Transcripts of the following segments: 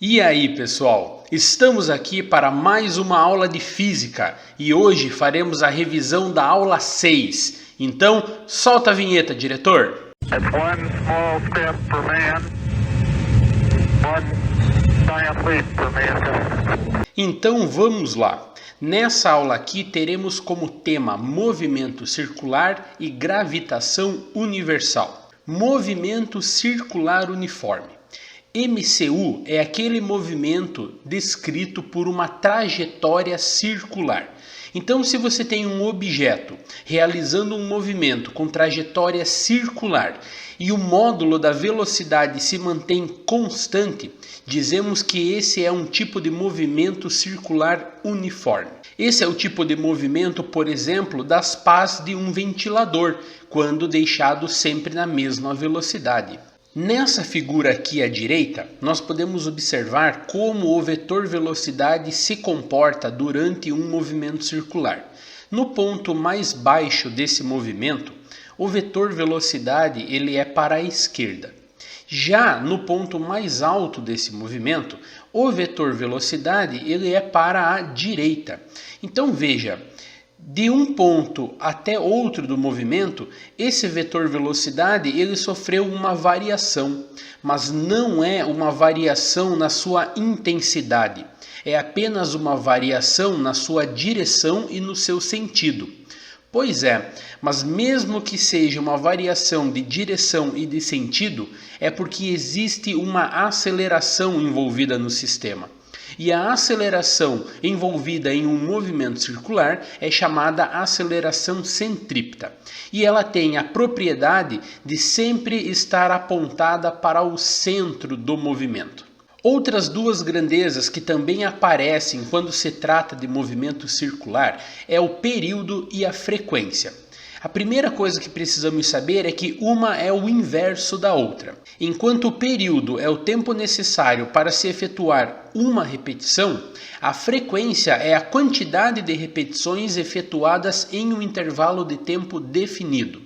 E aí, pessoal? Estamos aqui para mais uma aula de física e hoje faremos a revisão da aula 6. Então, solta a vinheta, diretor! It's one small step for man, one giant leap for mankind. Então vamos lá. Nessa aula aqui teremos como tema movimento circular e gravitação universal. Movimento circular uniforme. MCU é aquele movimento descrito por uma trajetória circular. Então, se você tem um objeto realizando um movimento com trajetória circular e o módulo da velocidade se mantém constante, dizemos que esse é um tipo de movimento circular uniforme. Esse é o tipo de movimento, por exemplo, das pás de um ventilador, quando deixado sempre na mesma velocidade. Nessa figura aqui à direita, nós podemos observar como o vetor velocidade se comporta durante um movimento circular. No ponto mais baixo desse movimento, o vetor velocidade ele é para a esquerda. Já no ponto mais alto desse movimento, o vetor velocidade ele é para a direita. Então veja, de um ponto até outro do movimento, esse vetor velocidade ele sofreu uma variação, mas não é uma variação na sua intensidade, é apenas uma variação na sua direção e no seu sentido. Pois é, mas mesmo que seja uma variação de direção e de sentido, é porque existe uma aceleração envolvida no sistema. E a aceleração envolvida em um movimento circular é chamada aceleração centrípeta. E ela tem a propriedade de sempre estar apontada para o centro do movimento. Outras duas grandezas que também aparecem quando se trata de movimento circular é o período e a frequência. A primeira coisa que precisamos saber é que uma é o inverso da outra. Enquanto o período é o tempo necessário para se efetuar uma repetição, a frequência é a quantidade de repetições efetuadas em um intervalo de tempo definido.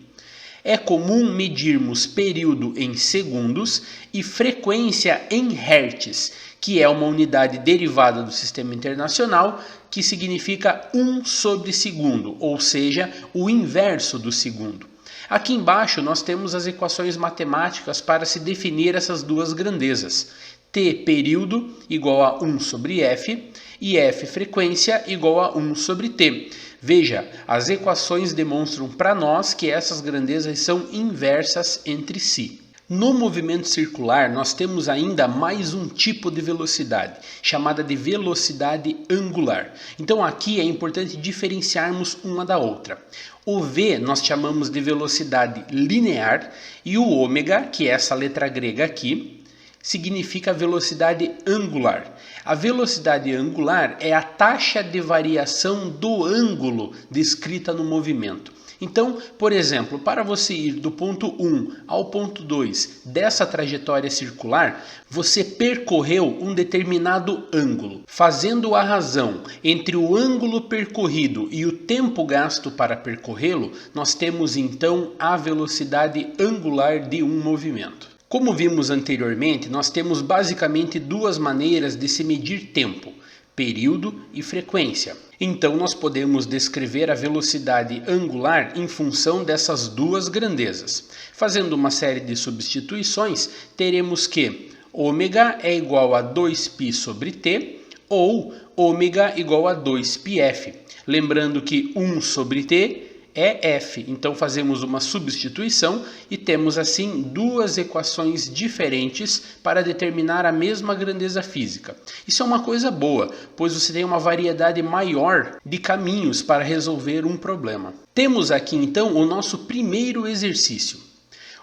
É comum medirmos período em segundos e frequência em hertz, que é uma unidade derivada do sistema internacional, que significa 1 sobre segundo, ou seja, o inverso do segundo. Aqui embaixo nós temos as equações matemáticas para se definir essas duas grandezas. T período igual a 1 sobre F e F frequência igual a 1 sobre T. Veja, as equações demonstram para nós que essas grandezas são inversas entre si. No movimento circular, nós temos ainda mais um tipo de velocidade, chamada de velocidade angular. Então aqui é importante diferenciarmos uma da outra. O V nós chamamos de velocidade linear e o ômega, que é essa letra grega aqui, significa velocidade angular. A velocidade angular é a taxa de variação do ângulo descrita no movimento. Então, por exemplo, para você ir do ponto 1 ao ponto 2 dessa trajetória circular, você percorreu um determinado ângulo. Fazendo a razão entre o ângulo percorrido e o tempo gasto para percorrê-lo, nós temos então a velocidade angular de um movimento. Como vimos anteriormente, nós temos basicamente duas maneiras de se medir tempo: período e frequência. Então nós podemos descrever a velocidade angular em função dessas duas grandezas. Fazendo uma série de substituições, teremos que ômega é igual a 2π sobre t ou ômega igual a 2πf. Lembrando que 1 sobre t é F, então fazemos uma substituição e temos assim duas equações diferentes para determinar a mesma grandeza física. Isso é uma coisa boa, pois você tem uma variedade maior de caminhos para resolver um problema. Temos aqui então o nosso primeiro exercício.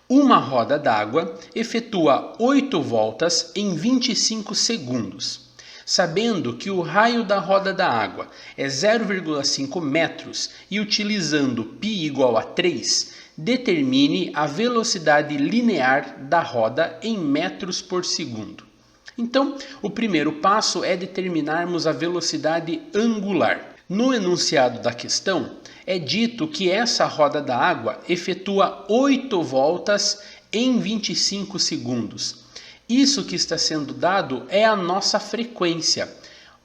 Uma roda d'água efetua 8 voltas em 25 segundos. Sabendo que o raio da roda da água é 0,5 metros e utilizando π igual a 3, determine a velocidade linear da roda em metros por segundo. Então, o primeiro passo é determinarmos a velocidade angular. No enunciado da questão, é dito que essa roda da água efetua 8 voltas em 25 segundos. Isso que está sendo dado é a nossa frequência.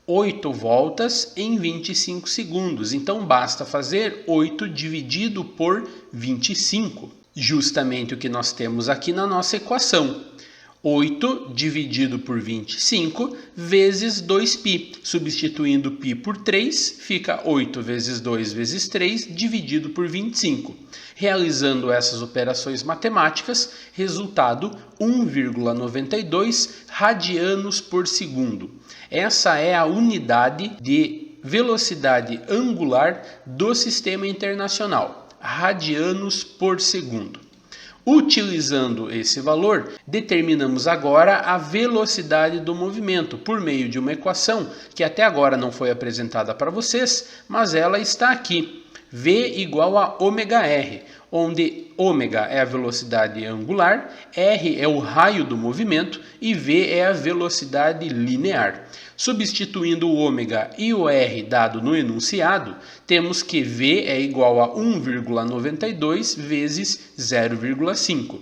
8 voltas em 25 segundos. Então basta fazer 8 dividido por 25. Justamente o que nós temos aqui na nossa equação. 8 dividido por 25 vezes 2π. Substituindo π por 3, fica 8 vezes 2 vezes 3 dividido por 25. Realizando essas operações matemáticas, resultado 1,92 radianos por segundo. Essa é a unidade de velocidade angular do Sistema Internacional, radianos por segundo. Utilizando esse valor, determinamos agora a velocidade do movimento por meio de uma equação que até agora não foi apresentada para vocês, mas ela está aqui. V igual a ômega-r, onde ômega é a velocidade angular, r é o raio do movimento e v é a velocidade linear. Substituindo o ômega e o r dado no enunciado, temos que v é igual a 1,92 vezes 0,5.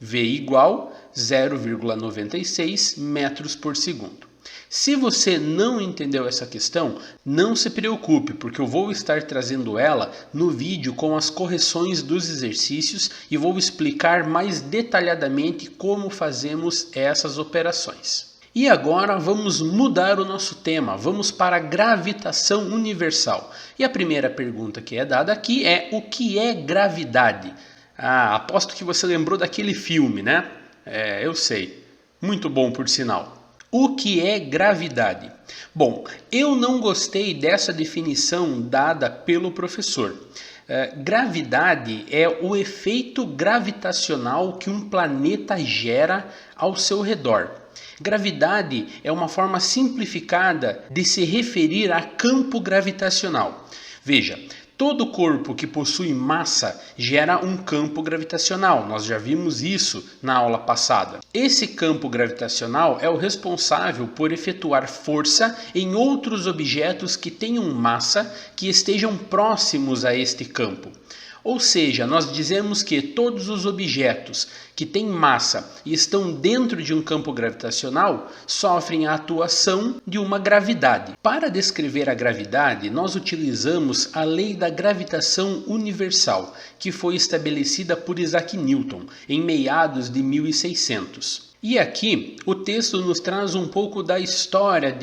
V igual 0,96 metros por segundo. Se você não entendeu essa questão, não se preocupe, porque eu vou estar trazendo ela no vídeo com as correções dos exercícios e vou explicar mais detalhadamente como fazemos essas operações. E agora vamos mudar o nosso tema, vamos para a gravitação universal. E a primeira pergunta que é dada aqui é: o que é gravidade? Aposto que você lembrou daquele filme, né? Eu sei. Muito bom, por sinal. O que é gravidade? Bom, eu não gostei dessa definição dada pelo professor. Gravidade é o efeito gravitacional que um planeta gera ao seu redor. Gravidade é uma forma simplificada de se referir a campo gravitacional. Veja, todo corpo que possui massa gera um campo gravitacional. Nós já vimos isso na aula passada. Esse campo gravitacional é o responsável por efetuar força em outros objetos que tenham massa que estejam próximos a este campo. Ou seja, nós dizemos que todos os objetos que têm massa e estão dentro de um campo gravitacional sofrem a atuação de uma gravidade. Para descrever a gravidade, nós utilizamos a lei da gravitação universal, que foi estabelecida por Isaac Newton em meados de 1600. E aqui o texto nos traz um pouco da história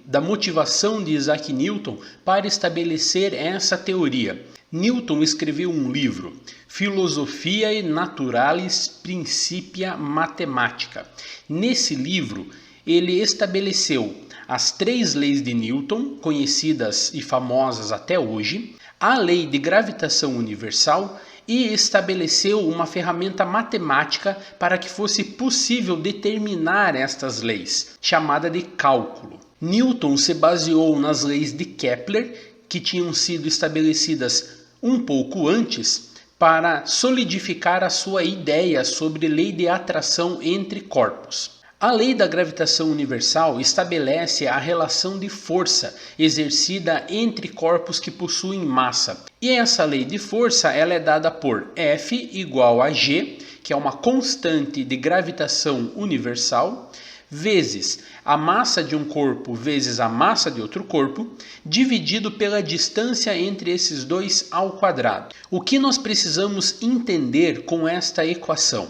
da motivação de Isaac Newton para estabelecer essa teoria. Newton escreveu um livro, Philosophiae Naturalis Principia Mathematica. Nesse livro, ele estabeleceu as 3 leis de Newton, conhecidas e famosas até hoje, a lei de gravitação universal e estabeleceu uma ferramenta matemática para que fosse possível determinar estas leis, chamada de cálculo. Newton se baseou nas leis de Kepler, que tinham sido estabelecidas um pouco antes, para solidificar a sua ideia sobre lei de atração entre corpos. A lei da gravitação universal estabelece a relação de força exercida entre corpos que possuem massa. E essa lei de força ela é dada por F igual a G, que é uma constante de gravitação universal, vezes a massa de um corpo vezes a massa de outro corpo, dividido pela distância entre esses dois ao quadrado. O que nós precisamos entender com esta equação?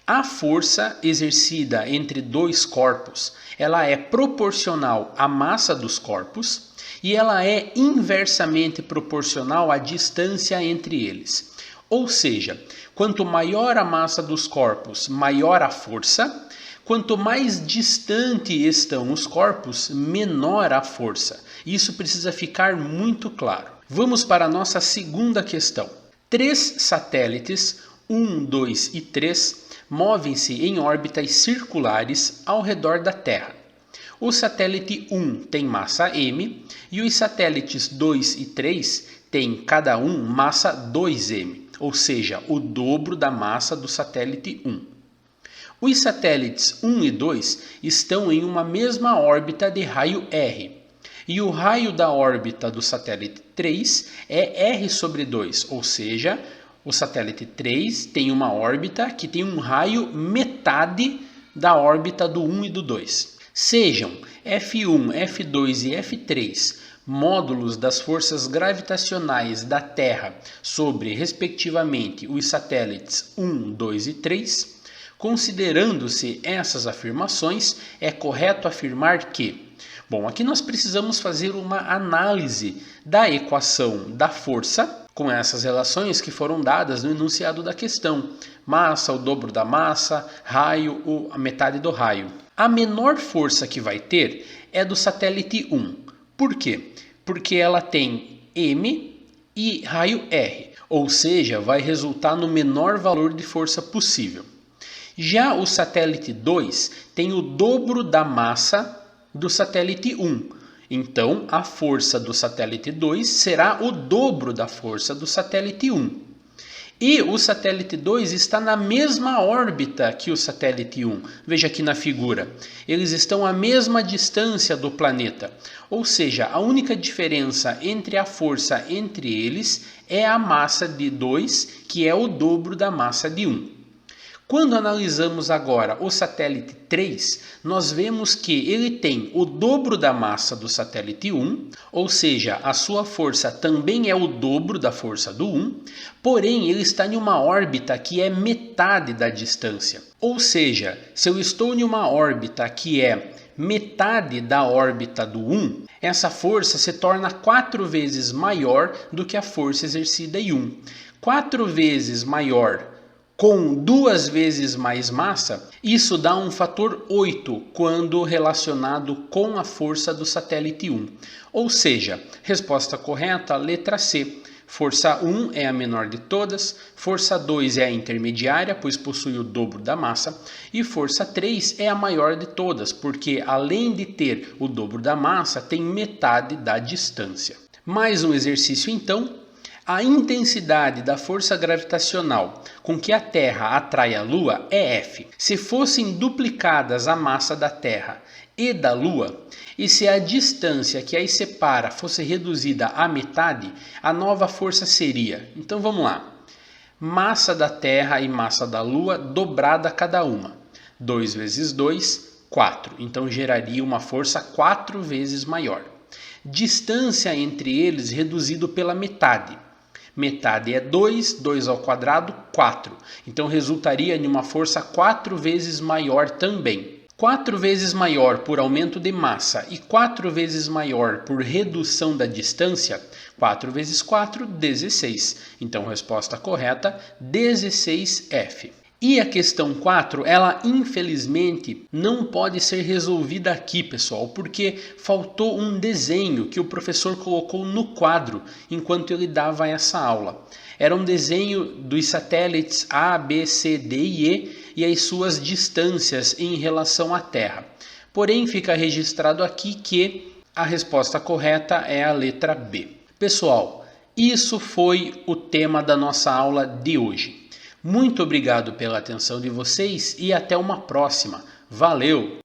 A força exercida entre dois corpos, ela é proporcional à massa dos corpos e ela é inversamente proporcional à distância entre eles. Ou seja, quanto maior a massa dos corpos, maior a força. Quanto mais distante estão os corpos, menor a força. Isso precisa ficar muito claro. Vamos para a nossa segunda questão. 3 satélites, 1, 2 e 3, movem-se em órbitas circulares ao redor da Terra. O satélite 1 tem massa m e os satélites 2 e 3 têm cada um massa 2m, ou seja, o dobro da massa do satélite 1. Os satélites 1 e 2 estão em uma mesma órbita de raio r, e o raio da órbita do satélite 3 é r sobre 2, ou seja, o satélite 3 tem uma órbita que tem um raio metade da órbita do 1 e do 2. Sejam F1, F2 e F3 módulos das forças gravitacionais da Terra sobre, respectivamente, os satélites 1, 2 e 3, considerando-se essas afirmações, é correto afirmar que... Bom, aqui nós precisamos fazer uma análise da equação da força com essas relações que foram dadas no enunciado da questão. Massa, o dobro da massa, raio, a metade do raio. A menor força que vai ter é do satélite 1. Por quê? Porque ela tem M e raio R, ou seja, vai resultar no menor valor de força possível. Já o satélite 2 tem o dobro da massa do satélite 1. Então, a força do satélite 2 será o dobro da força do satélite 1. E o satélite 2 está na mesma órbita que o satélite 1. Veja aqui na figura. Eles estão à mesma distância do planeta. Ou seja, a única diferença entre a força entre eles é a massa de 2, que é o dobro da massa de 1. Quando analisamos agora o satélite 3, nós vemos que ele tem o dobro da massa do satélite 1, ou seja, a sua força também é o dobro da força do 1, porém ele está em uma órbita que é metade da distância. Ou seja, se eu estou em uma órbita que é metade da órbita do 1, essa força se torna 4 vezes maior do que a força exercida em 1. 4 vezes maior com 2 vezes mais massa, isso dá um fator 8 quando relacionado com a força do satélite 1. Ou seja, resposta correta, letra C. Força 1 é a menor de todas, força 2 é a intermediária, pois possui o dobro da massa, e força 3 é a maior de todas, porque além de ter o dobro da massa, tem metade da distância. Mais um exercício então. A intensidade da força gravitacional com que a Terra atrai a Lua é F. Se fossem duplicadas a massa da Terra e da Lua, e se a distância que as separa fosse reduzida à metade, a nova força seria... Então vamos lá. Massa da Terra e massa da Lua dobrada cada uma. 2 vezes 2, 4. Então geraria uma força 4 vezes maior. Distância entre eles reduzido pela metade. Metade é 2, 2 ao quadrado, 4. Então resultaria em uma força 4 vezes maior também. 4 vezes maior por aumento de massa e 4 vezes maior por redução da distância, 4 vezes 4, 16. Então resposta correta, 16F. E a questão 4, ela infelizmente não pode ser resolvida aqui, pessoal, porque faltou um desenho que o professor colocou no quadro enquanto ele dava essa aula. Era um desenho dos satélites A, B, C, D e as suas distâncias em relação à Terra. Porém, fica registrado aqui que a resposta correta é a letra B. Pessoal, isso foi o tema da nossa aula de hoje. Muito obrigado pela atenção de vocês e até uma próxima. Valeu!